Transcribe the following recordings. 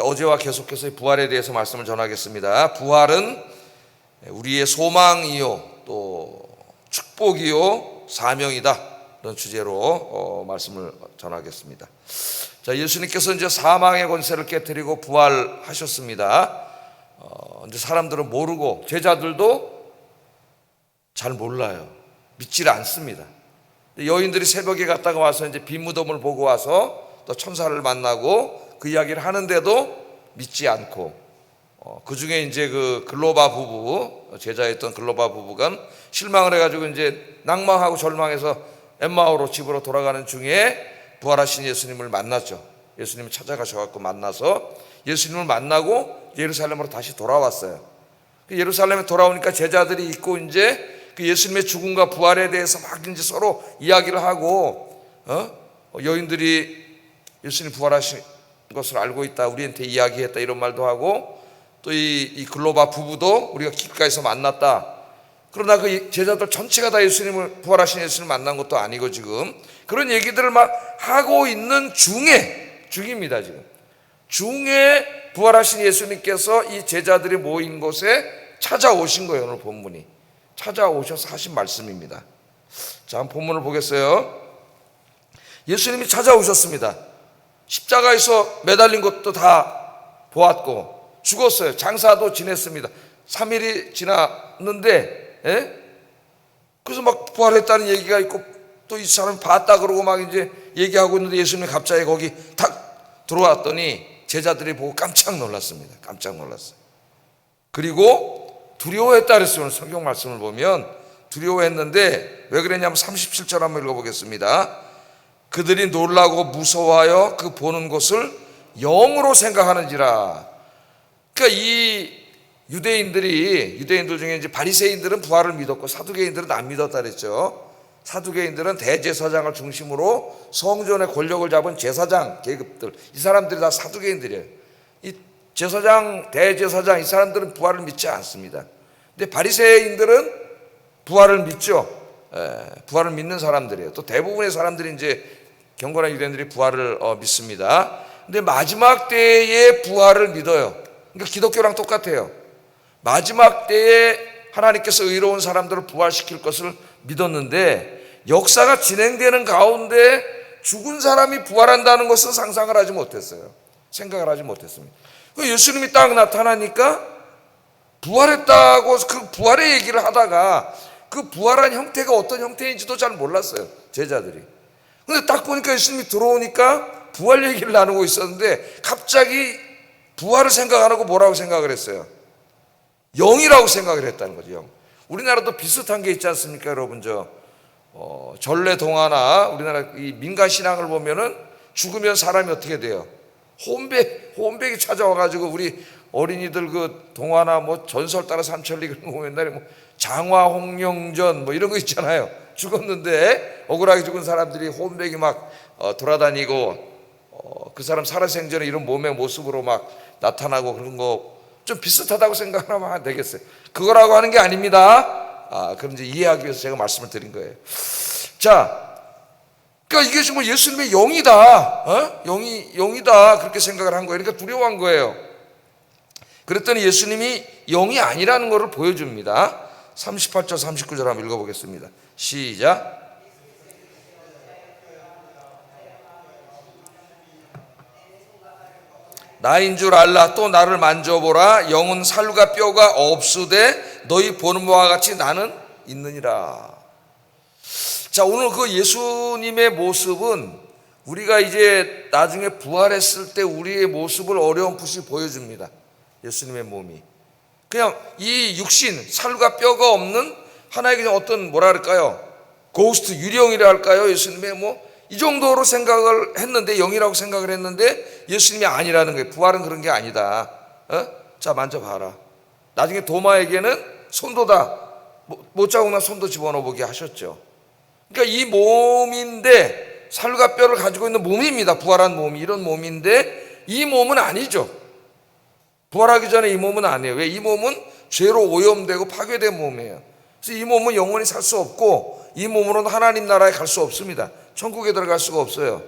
어제와 계속해서 부활에 대해서 말씀을 전하겠습니다. 부활은 우리의 소망이요 또 축복이요 사명이다, 이런 주제로 말씀을 전하겠습니다. 자, 예수님께서 이제 사망의 권세를 깨뜨리고 부활하셨습니다. 근데 사람들은 모르고, 제자들도 잘 몰라요. 믿질 않습니다. 여인들이 새벽에 갔다가 와서 이제 빈 무덤을 보고 와서 또 천사를 만나고 그 이야기를 하는데도 믿지 않고, 그 중에 이제 그 글로바 부부, 제자였던 글로바 부부가 실망을 해가지고 이제 낭망하고 절망해서 엠마오로 집으로 돌아가는 중에 부활하신 예수님을 만났죠. 예수님을 찾아가셔갖고 만나서 예수님을 만나고 예루살렘으로 다시 돌아왔어요. 예루살렘에 돌아오니까 제자들이 있고 이제 그 예수님의 죽음과 부활에 대해서 막 이제 서로 이야기를 하고, 여인들이 예수님 부활하신 것을 알고 있다, 우리한테 이야기했다, 이런 말도 하고, 또 이 글로바 부부도 우리가 길가에서 만났다. 그러나 그 제자들 전체가 다 부활하신 예수님을 만난 것도 아니고 지금 그런 얘기들을 막 하고 있는 중입니다. 중에 부활하신 예수님께서 이 제자들이 모인 곳에 찾아오신 거예요. 오늘 본문이 찾아오셔서 하신 말씀입니다. 자, 한번 본문을 보겠어요. 예수님이 찾아오셨습니다. 십자가에서 매달린 것도 다 보았고 죽었어요. 장사도 지냈습니다. 3일이 지났는데, 그래서 막 부활했다는 얘기가 있고, 또 이 사람이 봤다 그러고 막 이제 얘기하고 있는데 예수님이 갑자기 거기 탁 들어왔더니 제자들이 보고 깜짝 놀랐습니다. 깜짝 놀랐어요. 그리고 두려워했다 그랬어요. 성경 말씀을 보면 두려워했는데 왜 그랬냐면 37절 한번 읽어보겠습니다. 그들이 놀라고 무서워하여 그 보는 것을 영으로 생각하는지라. 그러니까 이 유대인들 중에 이제 바리새인들은 부활을 믿었고 사두개인들은 안 믿었다 그랬죠. 사두개인들은 대제사장을 중심으로 성전의 권력을 잡은 제사장 계급들, 이 사람들이 다 사두개인들이에요. 이 제사장, 대제사장, 이 사람들은 부활을 믿지 않습니다. 근데 바리새인들은 부활을 믿죠. 부활을 믿는 사람들이에요. 또 대부분의 사람들이 이제 경건한 유대인들이 부활을 믿습니다. 근데 마지막 때의 부활을 믿어요. 그러니까 기독교랑 똑같아요. 마지막 때에 하나님께서 의로운 사람들을 부활시킬 것을 믿었는데 역사가 진행되는 가운데 죽은 사람이 부활한다는 것은 상상을 하지 못했어요. 생각을 하지 못했습니다. 예수님이 딱 나타나니까 부활했다고 그 부활의 얘기를 하다가 그 부활한 형태가 어떤 형태인지도 잘 몰랐어요, 제자들이. 근데 딱 보니까 예수님이 들어오니까 부활 얘기를 나누고 있었는데 갑자기 부활을 생각 안 하고 뭐라고 생각을 했어요? 영이라고 생각을 했다는 거죠. 영. 우리나라도 비슷한 게 있지 않습니까, 여러분? 전래 동화나 우리나라 이 민간 신앙을 보면은 죽으면 사람이 어떻게 돼요? 호원백이 찾아와가지고 우리 어린이들 그 동화나 뭐 전설 따라 삼천리 그런 거 보면 옛날에 뭐 장화홍룡전 뭐 이런 거 있잖아요. 죽었는데 억울하게 죽은 사람들이 호원백이 막 돌아다니고, 그 사람 살아생전에 이런 몸의 모습으로 막 나타나고 그런 거 좀 비슷하다고 생각하면 되겠어요. 그거라고 하는 게 아닙니다. 그럼 이제 이해하기 위해서 제가 말씀을 드린 거예요. 자, 그러니까 이게 정말 예수님의 영이다, 영이다 그렇게 생각을 한 거예요. 그러니까 두려워한 거예요. 그랬더니 예수님이 영이 아니라는 것을 보여줍니다. 38절 39절 한번 읽어보겠습니다. 시작. 나인 줄 알라. 또 나를 만져보라. 영은 살과 뼈가 없으되 너희 보는 바와 같이 나는 있느니라. 자, 오늘 그 예수님의 모습은 우리가 이제 나중에 부활했을 때 우리의 모습을 어렴풋이 보여줍니다. 예수님의 몸이 그냥 이 육신, 살과 뼈가 없는 하나의 그냥 어떤 뭐라 그럴까요? 고스트, 유령이라 할까요? 예수님의 뭐 이 정도로 생각을 했는데, 영이라고 생각을 했는데 예수님이 아니라는 거예요. 부활은 그런 게 아니다. 자, 만져봐라. 나중에 도마에게는 손도다, 못 자국나 손도 집어넣어 보게 하셨죠. 그러니까 이 몸인데, 살과 뼈를 가지고 있는 몸입니다. 부활한 몸이 이런 몸인데 이 몸은 아니죠. 부활하기 전에 이 몸은 아니에요. 왜? 이 몸은 죄로 오염되고 파괴된 몸이에요. 그래서 이 몸은 영원히 살 수 없고 이 몸으로는 하나님 나라에 갈 수 없습니다. 천국에 들어갈 수가 없어요.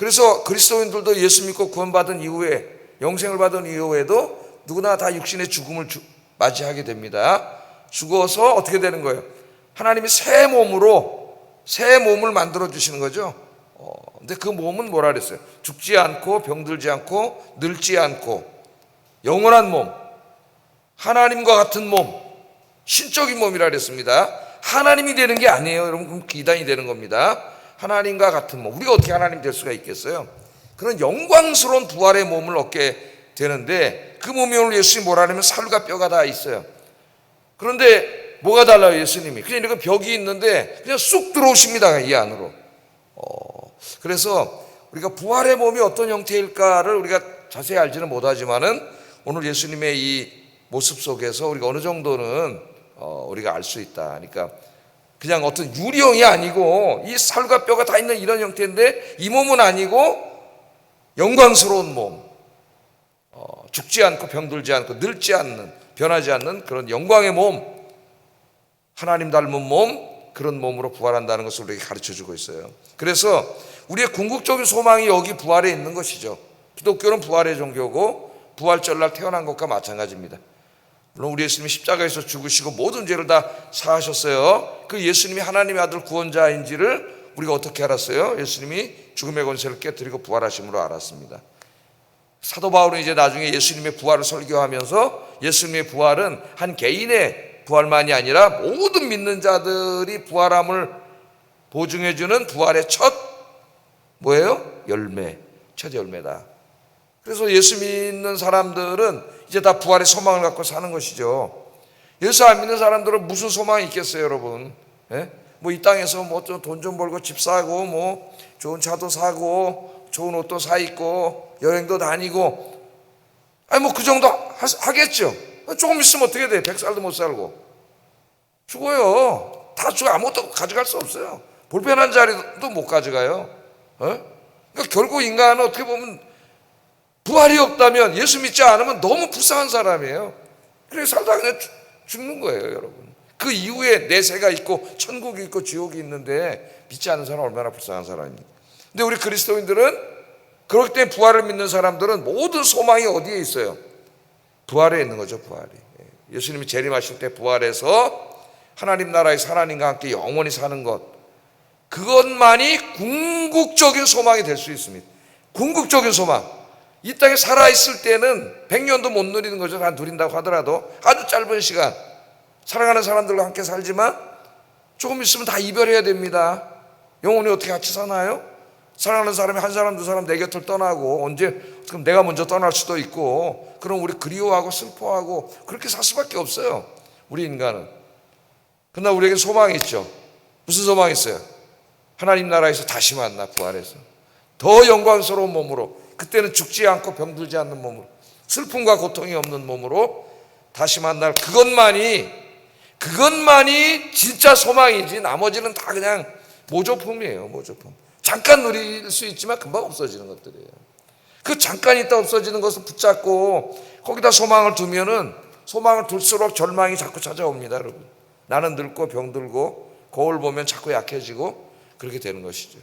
그래서 그리스도인들도 예수 믿고 구원받은 이후에, 영생을 받은 이후에도 누구나 다 육신의 죽음을 맞이하게 됩니다. 죽어서 어떻게 되는 거예요? 하나님이 새 몸을 만들어 주시는 거죠. 근데 그 몸은 뭐라 그랬어요? 죽지 않고 병들지 않고 늙지 않고 영원한 몸, 하나님과 같은 몸, 신적인 몸이라 그랬습니다. 하나님이 되는 게 아니에요, 여러분. 그럼 기단이 되는 겁니다. 하나님과 같은 몸. 우리가 어떻게 하나님 될 수가 있겠어요? 그런 영광스러운 부활의 몸을 얻게 되는데, 그 몸이 오늘 예수님이 뭐라 하냐면 살과 뼈가 다 있어요. 그런데 뭐가 달라요, 예수님이? 그냥 이렇게 벽이 있는데 그냥 쑥 들어오십니다, 이 안으로. 그래서 우리가 부활의 몸이 어떤 형태일까를 우리가 자세히 알지는 못하지만은 오늘 예수님의 이 모습 속에서 우리가 어느 정도는 우리가 알 수 있다. 그러니까 그냥 어떤 유령이 아니고 이 살과 뼈가 다 있는 이런 형태인데, 이 몸은 아니고 영광스러운 몸, 죽지 않고 병들지 않고 늙지 않는, 변하지 않는 그런 영광의 몸, 하나님 닮은 몸, 그런 몸으로 부활한다는 것을 우리에게 가르쳐주고 있어요. 그래서 우리의 궁극적인 소망이 여기 부활에 있는 것이죠. 기독교는 부활의 종교고 부활절날 태어난 것과 마찬가지입니다. 물론 우리 예수님이 십자가에서 죽으시고 모든 죄를 다 사하셨어요. 그 예수님이 하나님의 아들 구원자인지를 우리가 어떻게 알았어요? 예수님이 죽음의 권세를 깨뜨리고 부활하심으로 알았습니다. 사도 바울은 이제 나중에 예수님의 부활을 설교하면서 예수님의 부활은 한 개인의 부활만이 아니라 모든 믿는 자들이 부활함을 보증해주는 부활의 첫 뭐예요? 열매, 첫 열매다. 그래서 예수 믿는 사람들은 이제 다 부활의 소망을 갖고 사는 것이죠. 예수 안 믿는 사람들은 무슨 소망이 있겠어요, 여러분? 뭐 이 땅에서 뭐 돈 좀 벌고 집 사고 뭐 좋은 차도 사고 좋은 옷도 사 입고 여행도 다니고, 아니 뭐 그 정도 하겠죠. 조금 있으면 어떻게 돼? 100살도 못 살고 죽어요. 다 죽어. 아무것도 가져갈 수 없어요. 불편한 자리도 못 가져가요. 그러니까 결국 인간은 어떻게 보면 부활이 없다면, 예수 믿지 않으면 너무 불쌍한 사람이에요. 그래서 살다 그냥 죽는 거예요, 여러분. 그 이후에 내세가 있고 천국이 있고 지옥이 있는데 믿지 않는 사람은 얼마나 불쌍한 사람입니까? 근데 우리 그리스도인들은, 그렇기 때문에 부활을 믿는 사람들은 모든 소망이 어디에 있어요? 부활에 있는 거죠, 부활이. 예수님이 재림하실 때 부활해서 하나님 나라에서 하나님과 함께 영원히 사는 것, 그것만이 궁극적인 소망이 될 수 있습니다. 궁극적인 소망. 이 땅에 살아있을 때는 100년도 못 누리는 거죠. 다 누린다고 하더라도 아주 짧은 시간 사랑하는 사람들과 함께 살지만 조금 있으면 다 이별해야 됩니다. 영원히 어떻게 같이 사나요? 사랑하는 사람이 한 사람 두 사람 내 곁을 떠나고, 언제 그럼 내가 먼저 떠날 수도 있고, 그럼 우리 그리워하고 슬퍼하고 그렇게 살 수밖에 없어요, 우리 인간은. 그러나 우리에게 소망이 있죠. 무슨 소망이 있어요? 하나님 나라에서 다시 만나, 부활해서 더 영광스러운 몸으로, 그때는 죽지 않고 병들지 않는 몸으로, 슬픔과 고통이 없는 몸으로 다시 만날, 그것만이 진짜 소망이지 나머지는 다 그냥 모조품이에요. 모조품. 잠깐 누릴 수 있지만 금방 없어지는 것들이에요. 그 잠깐 있다 없어지는 것을 붙잡고 거기다 소망을 두면은, 소망을 둘수록 절망이 자꾸 찾아옵니다, 여러분. 나는 늙고 병들고 거울 보면 자꾸 약해지고 그렇게 되는 것이죠.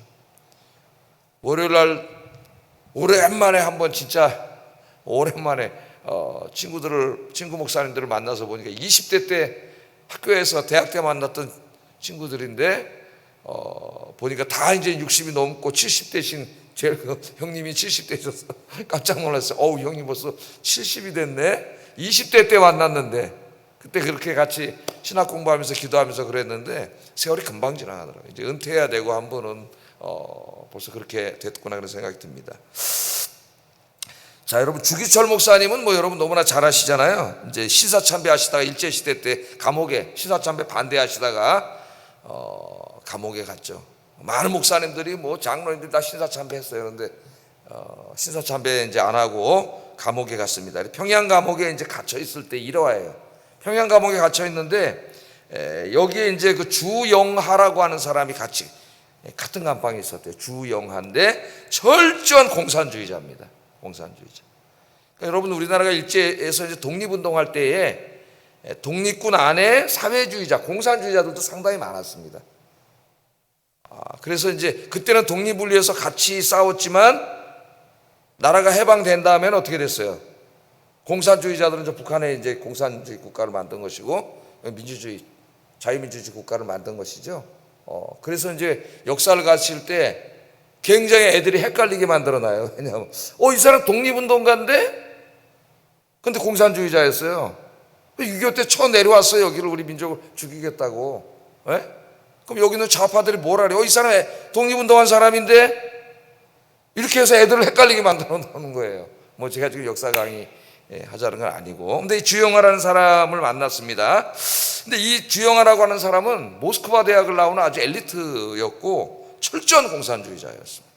월요일 날 오랜만에 한번, 진짜 오랜만에 친구 목사님들을 만나서 보니까 20대 때 학교에서 대학 때 만났던 친구들인데, 보니까 다 이제 60이 넘고 70대신 제일 형님이 70대셨어. 깜짝 놀랐어요. 형님 벌써 70이 됐네. 20대 때 만났는데 그때 그렇게 같이 신학 공부하면서 기도하면서 그랬는데 세월이 금방 지나가더라고요. 이제 은퇴해야 되고 한 분은 벌써 그렇게 됐구나 그런 생각이 듭니다. 자, 여러분, 주기철 목사님은 뭐 여러분 너무나 잘 아시잖아요. 이제 시사참배 하시다가 일제시대 때 감옥에, 시사참배 반대하시다가 감옥에 갔죠. 많은 목사님들이 뭐 장로님들 다 신사참배 했어요. 그런데 신사참배 이제 안 하고 감옥에 갔습니다. 평양 감옥에 이제 갇혀 있을 때 일화예요. 평양 감옥에 갇혀 있는데 여기에 이제 그 주영하라고 하는 사람이 같이 같은 감방에 있었대요. 주영하인데 철저한 공산주의자입니다. 공산주의자. 그러니까 여러분, 우리나라가 일제에서 이제 독립운동할 때에 독립군 안에 사회주의자, 공산주의자들도 상당히 많았습니다. 그래서 이제 그때는 독립을 위해서 같이 싸웠지만 나라가 해방된 다음에는 어떻게 됐어요? 공산주의자들은 저 북한에 이제 공산주의 국가를 만든 것이고 민주주의, 자유민주주의 국가를 만든 것이죠. 그래서 이제 역사를 가실 때 굉장히 애들이 헷갈리게 만들어놔요. 왜냐하면 이 사람 독립운동가인데 근데 공산주의자였어요. 6.25 때 쳐 내려왔어요. 여기를 우리 민족을 죽이겠다고. 예? 그럼 여기는 좌파들이 뭘 하래? 이 사람 독립운동한 사람인데 이렇게 해서 애들을 헷갈리게 만들어 놓는 거예요. 뭐 제가 지금 역사 강의 하자는 건 아니고. 근데 이 주영아라는 사람을 만났습니다. 근데 이 주영아라고 하는 사람은 모스크바 대학을 나오는 아주 엘리트였고 철저한 공산주의자였습니다.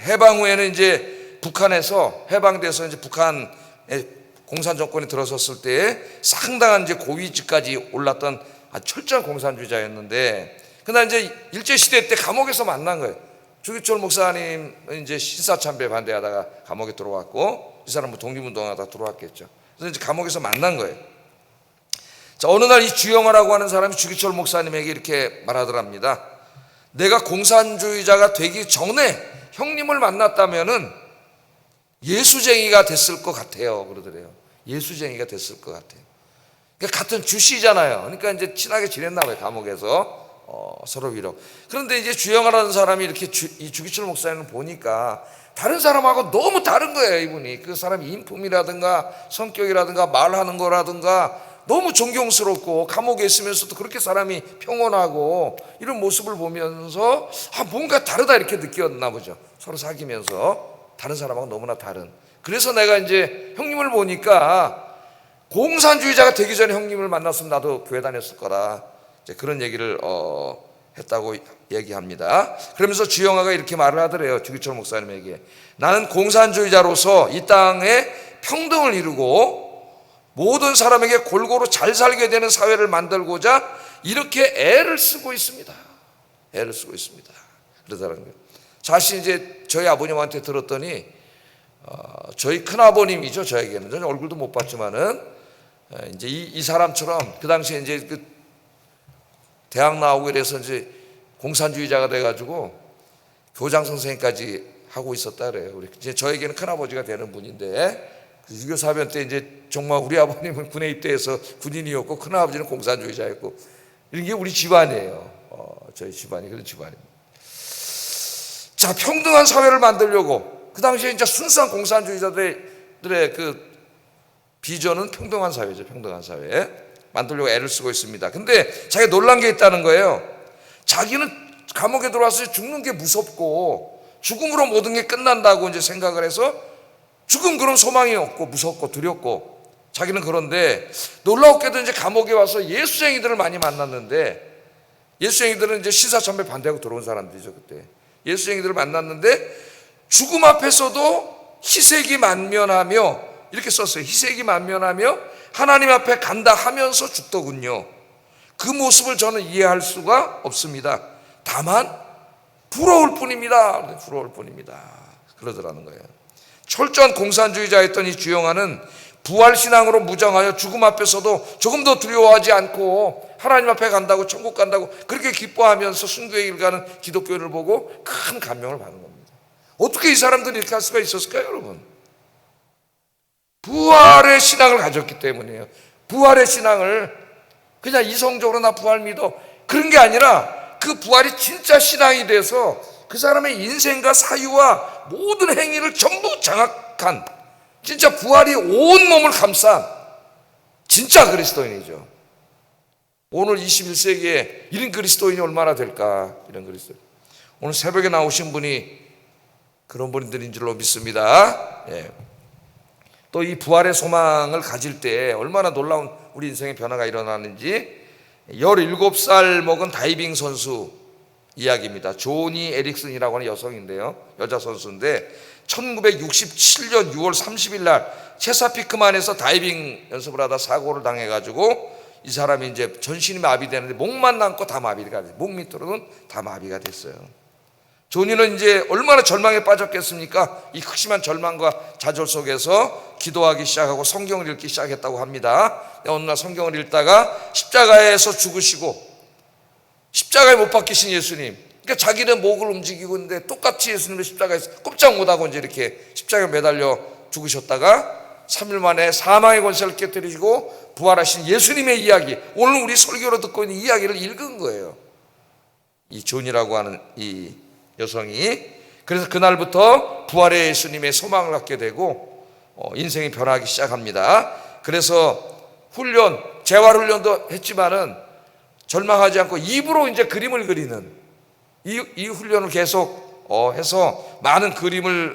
해방 후에는 이제 북한에서 해방돼서 이제 북한에 공산 정권이 들어섰을 때 상당한 이제 고위직까지 올랐던 아주 철저한 공산주의자였는데, 그러나 이제 일제 시대 때 감옥에서 만난 거예요. 주기철 목사님 이제 신사참배 반대하다가 감옥에 들어왔고, 이 사람은 독립운동하다 들어왔겠죠. 그래서 이제 감옥에서 만난 거예요. 자, 어느 날 이 주영아라고 하는 사람이 주기철 목사님에게 이렇게 말하더랍니다. 내가 공산주의자가 되기 전에 형님을 만났다면은 예수쟁이가 됐을 것 같아요. 그러더래요. 예수쟁이가 됐을 것 같아요. 그러니까 같은 주씨잖아요. 그러니까 이제 친하게 지냈나 봐요. 감옥에서 서로 위로. 그런데 이제 주영아라는 사람이 이렇게 이 주기철 목사님을 보니까 다른 사람하고 너무 다른 거예요. 이분이 그 사람이 인품이라든가 성격이라든가 말하는 거라든가 너무 존경스럽고 감옥에 있으면서도 그렇게 사람이 평온하고 이런 모습을 보면서 뭔가 다르다 이렇게 느꼈나 보죠. 서로 사귀면서 다른 사람하고 너무나 다른. 그래서 내가 이제 형님을 보니까 공산주의자가 되기 전에 형님을 만났으면 나도 교회 다녔을 거다. 이제 그런 얘기를 했다고 얘기합니다. 그러면서 주영아가 이렇게 말을 하더래요. 주기철 목사님에게. 나는 공산주의자로서 이 땅에 평등을 이루고 모든 사람에게 골고루 잘 살게 되는 사회를 만들고자 이렇게 애를 쓰고 있습니다. 애를 쓰고 있습니다. 그러더라는 거예요. 사실 이제 저희 아버님한테 들었더니 저희 큰아버님이죠. 저에게는 저는 얼굴도 못 봤지만은 이제 이 사람처럼 그 당시에 이제 그 대학 나오고 이래서 이제 공산주의자가 돼가지고 교장 선생님까지 하고 있었다 그래요. 우리 이제 저에게는 큰아버지가 되는 분인데 6.25 사변 때 이제 정말 우리 아버님은 군에 입대해서 군인이었고 큰아버지는 공산주의자였고 이런 게 우리 집안이에요. 저희 집안이 그런 집안입니다. 자, 평등한 사회를 만들려고 그 당시에 이제 순수한 공산주의자들의 그 비전은 평등한 사회죠. 평등한 사회 만들려고 애를 쓰고 있습니다. 근데 자기가 놀란 게 있다는 거예요. 자기는 감옥에 들어와서 죽는 게 무섭고 죽음으로 모든 게 끝난다고 이제 생각을 해서 죽음 그런 소망이 없고 무섭고 두렵고 자기는 그런데 놀라웠게도 이제 감옥에 와서 예수쟁이들을 많이 만났는데 예수쟁이들은 이제 시사참배 반대하고 들어온 사람들이죠. 그때 예수쟁이들을 만났는데 죽음 앞에서도 희색이 만면하며 이렇게 썼어요. 희색이 만면하며 하나님 앞에 간다 하면서 죽더군요. 그 모습을 저는 이해할 수가 없습니다. 다만 부러울 뿐입니다. 부러울 뿐입니다. 그러더라는 거예요. 철저한 공산주의자였던 이 주영아는 부활신앙으로 무장하여 죽음 앞에서도 조금 더 두려워하지 않고 하나님 앞에 간다고 천국 간다고 그렇게 기뻐하면서 순교의 길 가는 기독교인을 보고 큰 감명을 받는 겁니다. 어떻게 이 사람들이 이렇게 할 수가 있었을까요, 여러분? 부활의 신앙을 가졌기 때문이에요. 부활의 신앙을 그냥 이성적으로 나 부활 믿어 그런 게 아니라 그 부활이 진짜 신앙이 돼서 그 사람의 인생과 사유와 모든 행위를 전부 장악한 진짜 부활이 온 몸을 감싼 진짜 그리스도인이죠. 오늘 21세기에 이런 그리스도인이 얼마나 될까? 이런 그리스도인. 오늘 새벽에 나오신 분이 그런 분들인 줄로 믿습니다. 예. 또 이 부활의 소망을 가질 때 얼마나 놀라운 우리 인생의 변화가 일어나는지 17살 먹은 다이빙 선수 이야기입니다. 조니 에릭슨이라고 하는 여성인데요. 여자 선수인데 1967년 6월 30일 날 체사피크만에서 다이빙 연습을 하다 사고를 당해가지고 이 사람이 이제 전신이 마비되는데 목만 남고 다 마비가 됐어요. 목 밑으로는 다 마비가 됐어요. 조니는 이제 얼마나 절망에 빠졌겠습니까? 이 극심한 절망과 좌절 속에서 기도하기 시작하고 성경을 읽기 시작했다고 합니다. 어느 날 성경을 읽다가 십자가에서 죽으시고 십자가에 못 박히신 예수님. 그러니까 자기는 목을 움직이고 있는데 똑같이 예수님을 십자가에서 꼼짝 못하고 이제 이렇게 십자가에 매달려 죽으셨다가 3일 만에 사망의 권세를 깨뜨리시고 부활하신 예수님의 이야기, 오늘 우리 설교로 듣고 있는 이야기를 읽은 거예요. 이 존이라고 하는 이 여성이. 그래서 그날부터 부활의 예수님의 소망을 갖게 되고 인생이 변하기 시작합니다. 그래서 재활훈련도 했지만은 절망하지 않고 입으로 이제 그림을 그리는 이 훈련을 계속 해서 많은 그림을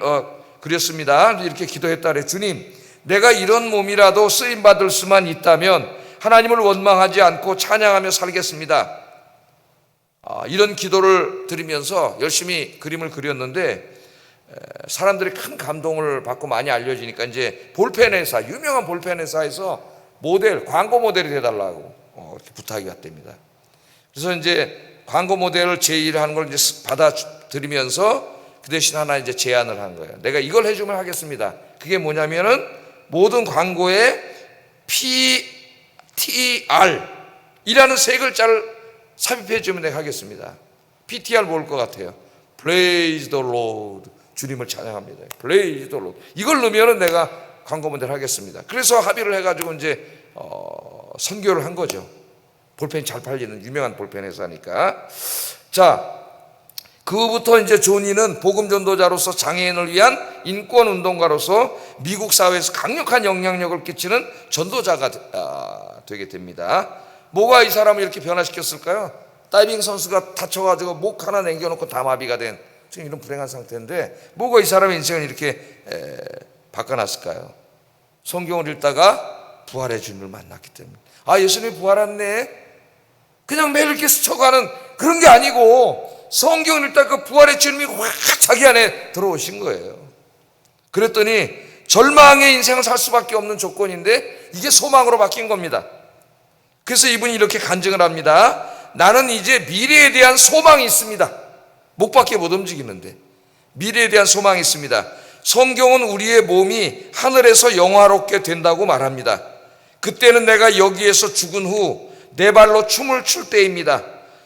그렸습니다. 이렇게 기도했다 그래. 주님, 내가 이런 몸이라도 쓰임받을 수만 있다면 하나님을 원망하지 않고 찬양하며 살겠습니다. 이런 기도를 드리면서 열심히 그림을 그렸는데 사람들이 큰 감동을 받고 많이 알려지니까 이제 볼펜 회사, 유명한 볼펜 회사에서 광고 모델이 돼달라고 이렇게 부탁이 왔답니다. 그래서 이제 광고 모델을 제의를 하는 걸 이제 받아들이면서 그 대신 하나 이제 제안을 한 거예요. 내가 이걸 해주면 하겠습니다. 그게 뭐냐면은 모든 광고에 PTR 이라는 세 글자를 삽입해 주면 내가 하겠습니다. PTR 뭘 것 같아요? Praise the Lord. 주님을 찬양합니다. Praise the Lord. 이걸 넣으면 내가 광고 모델 하겠습니다. 그래서 합의를 해가지고 이제 선교를 한 거죠. 볼펜이 잘 팔리는 유명한 볼펜 회사니까. 자, 그부터 이제 조니는 복음 전도자로서 장애인을 위한 인권 운동가로서 미국 사회에서 강력한 영향력을 끼치는 전도자가 되게 됩니다. 뭐가 이 사람을 이렇게 변화시켰을까요? 다이빙 선수가 다쳐가지고 목 하나 남겨놓고 다 마비가 된 지금 이런 불행한 상태인데 뭐가 이 사람의 인생을 이렇게 바꿔놨을까요? 성경을 읽다가 부활의 주님을 만났기 때문에. 예수님이 부활했네. 그냥 매일 이렇게 스쳐가는 그런 게 아니고 성경을 읽다가 그 부활의 주님이 확 자기 안에 들어오신 거예요. 그랬더니 절망의 인생을 살 수밖에 없는 조건인데 이게 소망으로 바뀐 겁니다. 그래서 이분이 이렇게 간증을 합니다. 나는 이제 미래에 대한 소망이 있습니다. 목밖에 못 움직이는데 미래에 대한 소망이 있습니다. 성경은 우리의 몸이 하늘에서 영화롭게 된다고 말합니다. 그때는 내가 여기에서 죽은 후 내 발로 춤을 출 때입니다.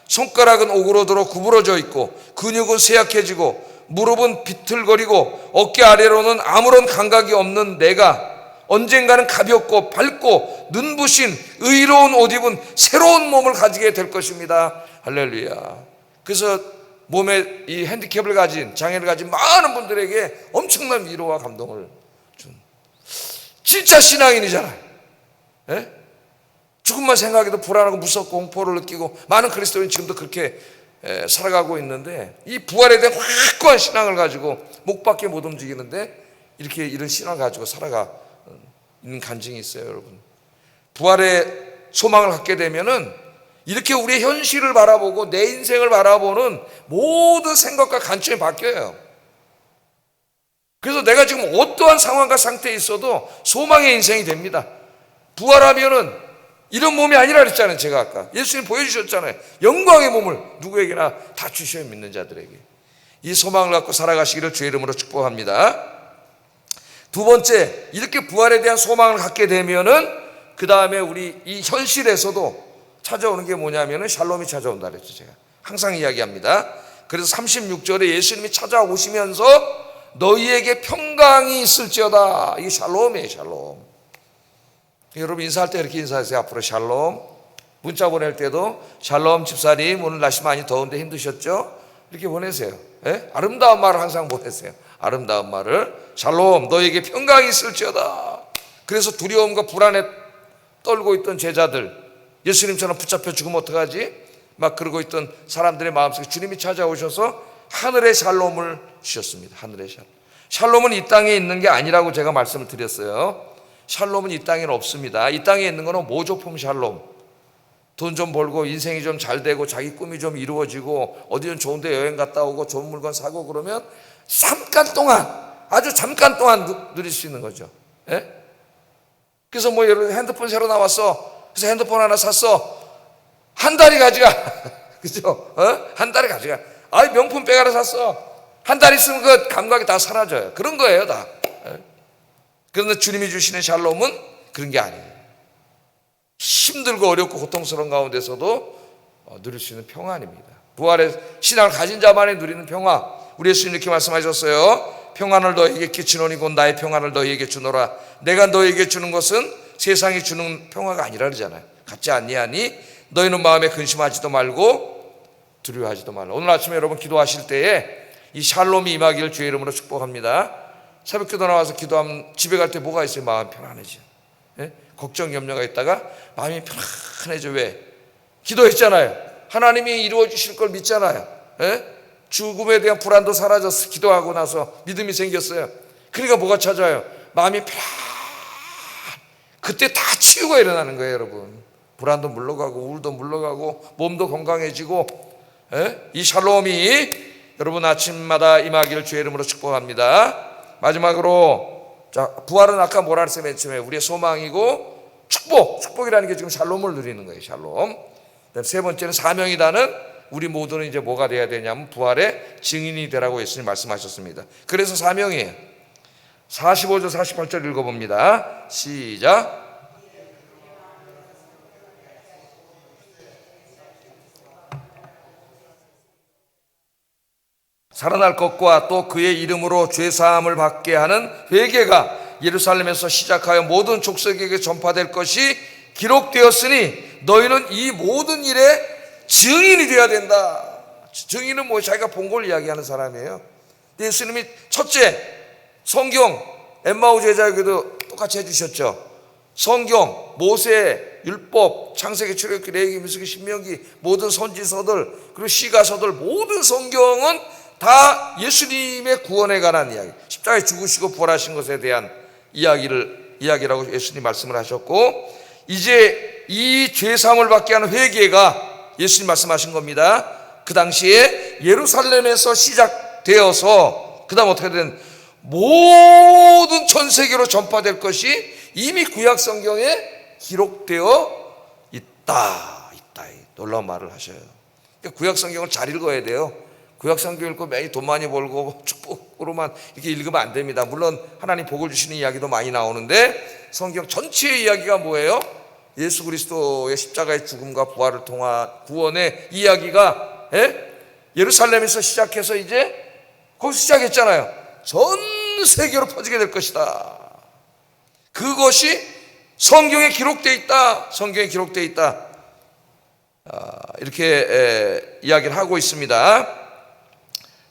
손가락은 오그러들어 구부러져 있고 근육은 쇠약해지고 무릎은 비틀거리고 어깨 아래로는 아무런 감각이 없는 내가 언젠가는 가볍고 밝고 눈부신 의로운 옷 입은 새로운 몸을 가지게 될 것입니다. 할렐루야. 그래서 몸에 이 핸디캡을 가진, 장애를 가진 많은 분들에게 엄청난 위로와 감동을 준 진짜 신앙인이잖아요. 예? 죽음만 생각해도 불안하고 무섭고 공포를 느끼고 많은 그리스도인이 지금도 그렇게 살아가고 있는데 이 부활에 대한 확고한 신앙을 가지고 목밖에 못 움직이는데 이렇게 이런 신앙을 가지고 살아가 있는 간증이 있어요. 여러분, 부활의 소망을 갖게 되면은 이렇게 우리의 현실을 바라보고 내 인생을 바라보는 모든 생각과 관점이 바뀌어요. 그래서 내가 지금 어떠한 상황과 상태에 있어도 소망의 인생이 됩니다. 부활하면은 이런 몸이 아니라 그랬잖아요. 제가 아까 예수님 보여주셨잖아요. 영광의 몸을 누구에게나 다 주셔야 믿는 자들에게. 이 소망을 갖고 살아가시기를 주의 이름으로 축복합니다. 두 번째, 이렇게 부활에 대한 소망을 갖게 되면은 그 다음에 우리 이 현실에서도 찾아오는 게 뭐냐면은 샬롬이 찾아온다 그랬죠. 제가 항상 이야기합니다. 그래서 36절에 예수님이 찾아오시면서 너희에게 평강이 있을지어다. 이게 샬롬이에요. 샬롬. 여러분 인사할 때 이렇게 인사하세요. 앞으로 샬롬. 문자 보낼 때도 샬롬 집사님 오늘 날씨 많이 더운데 힘드셨죠? 이렇게 보내세요. 예? 아름다운 말을 항상 보내세요. 아름다운 말을. 샬롬 너에게 평강이 있을지어다. 그래서 두려움과 불안에 떨고 있던 제자들, 예수님처럼 붙잡혀 죽으면 어떡하지? 막 그러고 있던 사람들의 마음속에 주님이 찾아오셔서 하늘의 샬롬을 주셨습니다. 하늘의 샬롬. 샬롬은 이 땅에 있는 게 아니라고 제가 말씀을 드렸어요. 샬롬은 이 땅에는 없습니다. 이 땅에 있는 거는 모조품 샬롬. 돈 좀 벌고 인생이 좀 잘 되고 자기 꿈이 좀 이루어지고 어디 좀 좋은 데 여행 갔다 오고 좋은 물건 사고 그러면 잠깐 동안, 아주 잠깐 동안 누릴 수 있는 거죠. 예? 그래서 뭐 여러분 핸드폰 새로 나왔어. 그래서 핸드폰 하나 샀어. 한 달이 가져가. 그죠? 한 달이 가져가. 명품백 하나 샀어. 한 달 있으면 그 감각이 다 사라져요. 그런 거예요, 다. 그런데 주님이 주시는 샬롬은 그런 게 아니에요. 힘들고 어렵고 고통스러운 가운데서도 누릴 수 있는 평안입니다. 부활의 신앙을 가진 자만이 누리는 평화. 우리 예수님 이렇게 말씀하셨어요. 평안을 너희에게 끼치노니 곧 나의 평안을 너희에게 주노라. 내가 너희에게 주는 것은 세상이 주는 평화가 아니라 그러잖아요. 같지 아니하니 너희는 마음에 근심하지도 말고 두려워하지도 말라. 오늘 아침에 여러분 기도하실 때에 이 샬롬이 임하기를 주의 이름으로 축복합니다. 새벽 기도 나와서 기도하면 집에 갈 때 뭐가 있어요? 마음 편안해져. 예? 걱정 염려가 있다가 마음이 편안해져. 왜? 기도했잖아요. 하나님이 이루어 주실 걸 믿잖아요. 예? 죽음에 대한 불안도 사라졌어. 기도하고 나서 믿음이 생겼어요. 그러니까 뭐가 찾아요? 마음이 편안. 그때 다 치유가 일어나는 거예요, 여러분. 불안도 물러가고 우울도 물러가고 몸도 건강해지고. 예? 이 샬롬이 여러분 아침마다 임하기를 주의 이름으로 축복합니다. 마지막으로 자, 부활은 아까 뭐라 그랬어요? 맨 처음에 우리의 소망이고 축복이라는 게 지금 샬롬을 누리는 거예요. 샬롬. 세 번째는 사명이다는 우리 모두는 이제 뭐가 돼야 되냐면 부활의 증인이 되라고 예수님 말씀하셨습니다. 그래서 사명이에요. 45절 48절 읽어봅니다. 시작. 살아날 것과 또 그의 이름으로 죄사함을 받게 하는 회개가 예루살렘에서 시작하여 모든 족속에게 전파될 것이 기록되었으니 너희는 이 모든 일에 증인이 되어야 된다. 증인은 뭐 자기가 본 걸 이야기하는 사람이에요. 예수님이 첫째 성경 엠마오 제자에게도 똑같이 해주셨죠. 성경, 모세, 율법, 창세기, 출애굽기, 레위기, 민수기, 신명기 모든 선지서들 그리고 시가서들 모든 성경은 다 예수님의 구원에 관한 이야기, 십자가에 죽으시고 부활하신 것에 대한 이야기라고 예수님 말씀을 하셨고, 이제 이 죄사함을 받게 하는 회개가 예수님 말씀하신 겁니다. 그 당시에 예루살렘에서 시작되어서 그 다음 어떻게 된 모든 전 세계로 전파될 것이 이미 구약 성경에 기록되어 있다. 놀라운 말을 하셔요. 그러니까 구약 성경을 잘 읽어야 돼요. 구약 성경 읽고 매일 돈 많이 벌고 축복으로만 이렇게 읽으면 안 됩니다. 물론 하나님 복을 주시는 이야기도 많이 나오는데 성경 전체의 이야기가 뭐예요? 예수 그리스도의 십자가의 죽음과 부활을 통한 구원의 이야기가 예루살렘에서 시작해서 이제 거기서 시작했잖아요. 전 세계로 퍼지게 될 것이다. 그것이 성경에 기록되어 있다. 성경에 기록되어 있다. 이렇게 이야기를 하고 있습니다.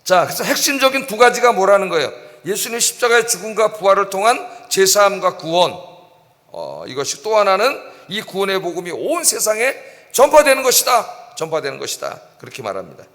자, 그래서 핵심적인 두 가지가 뭐라는 거예요? 예수님 십자가의 죽음과 부활을 통한 제사함과 구원. 이것이 또 하나는 이 구원의 복음이 온 세상에 전파되는 것이다. 그렇게 말합니다.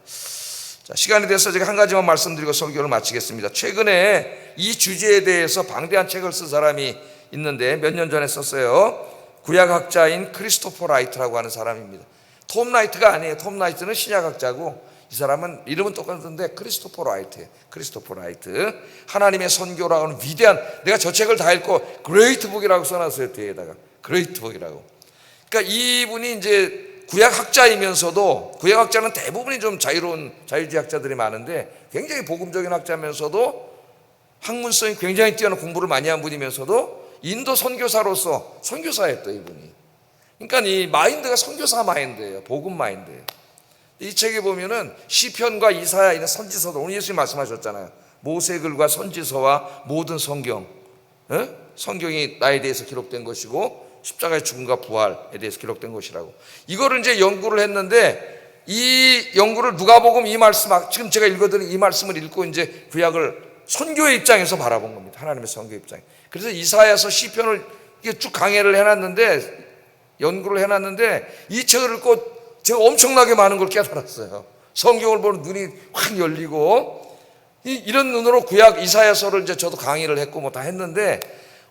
자, 시간이 돼서 제가 한 가지만 말씀드리고 설교를 마치겠습니다. 최근에 이 주제에 대해서 방대한 책을 쓴 사람이 있는데 몇 년 전에 썼어요. 구약학자인 크리스토퍼 라이트라고 하는 사람입니다. 톰 라이트가 아니에요. 톰 라이트는 신약학자고 이 사람은 이름은 똑같은데 크리스토퍼 라이트예요. 크리스토퍼 라이트. 하나님의 선교라고 하는 위대한, 내가 저 책을 다 읽고 그레이트 북이라고 써놨어요. 뒤에다가 그레이트 북이라고. 그러니까 이분이 이제 구약학자이면서도, 구약학자는 대부분이 좀 자유로운 자유주의학자들이 많은데 굉장히 복음적인 학자면서도 학문성이 굉장히 뛰어난 공부를 많이 한 분이면서도 인도 선교사로서 선교사였던 이분이. 그러니까 이 마인드가 선교사 마인드예요. 복음 마인드예요. 이 책에 보면은 시편과 이사야 이런 선지서도, 오늘 예수님 말씀하셨잖아요. 모세글과 선지서와 모든 성경, 성경이 나에 대해서 기록된 것이고 십자가의 죽음과 부활에 대해서 기록된 것이라고. 이거를 이제 연구를 했는데 이 연구를 누가복음 이 말씀, 지금 제가 읽어드린 이 말씀을 읽고 이제 구약을 선교의 입장에서 바라본 겁니다. 하나님의 선교 입장. 그래서 이사야서 시편을 이게 쭉 강해를 해놨는데, 연구를 해놨는데 이 책을 읽고 제가 엄청나게 많은 걸 깨달았어요. 성경을 보는 눈이 확 열리고, 이런 눈으로 구약 이사야서를 이제 저도 강의를 했고 뭐 다 했는데,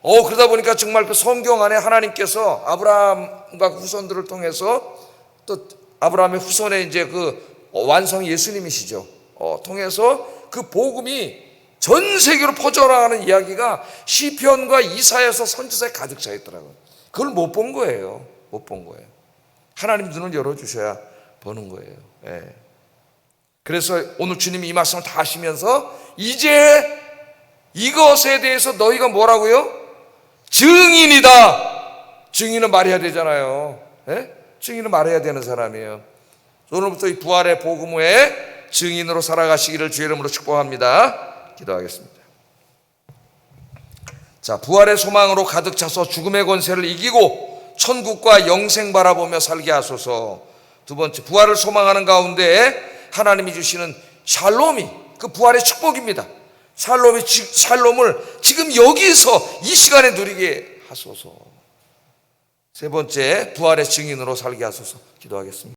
그러다 보니까 정말 그 성경 안에 하나님께서 아브라함과 후손들을 통해서 또 아브라함의 후손에 이제 그 완성 예수님이시죠. 통해서 그 복음이 전 세계로 퍼져나가는 이야기가 시편과 이사야서 선지서에 가득 차 있더라고요. 그걸 못 본 거예요. 하나님 눈을 열어주셔야 보는 거예요. 예. 그래서 오늘 주님이 이 말씀을 다 하시면서 이제 이것에 대해서 너희가 뭐라고요? 증인이다. 증인은 말해야 되잖아요. 예? 증인은 말해야 되는 사람이에요. 오늘부터 이 부활의 복음의 증인으로 살아가시기를 주의 이름으로 축복합니다. 기도하겠습니다. 자, 부활의 소망으로 가득 차서 죽음의 권세를 이기고 천국과 영생 바라보며 살게 하소서. 두 번째, 부활을 소망하는 가운데 하나님이 주시는 샬롬이 그 부활의 축복입니다. 샬롬을 지금 여기서 이 시간에 누리게 하소서. 세 번째, 부활의 증인으로 살게 하소서. 기도하겠습니다.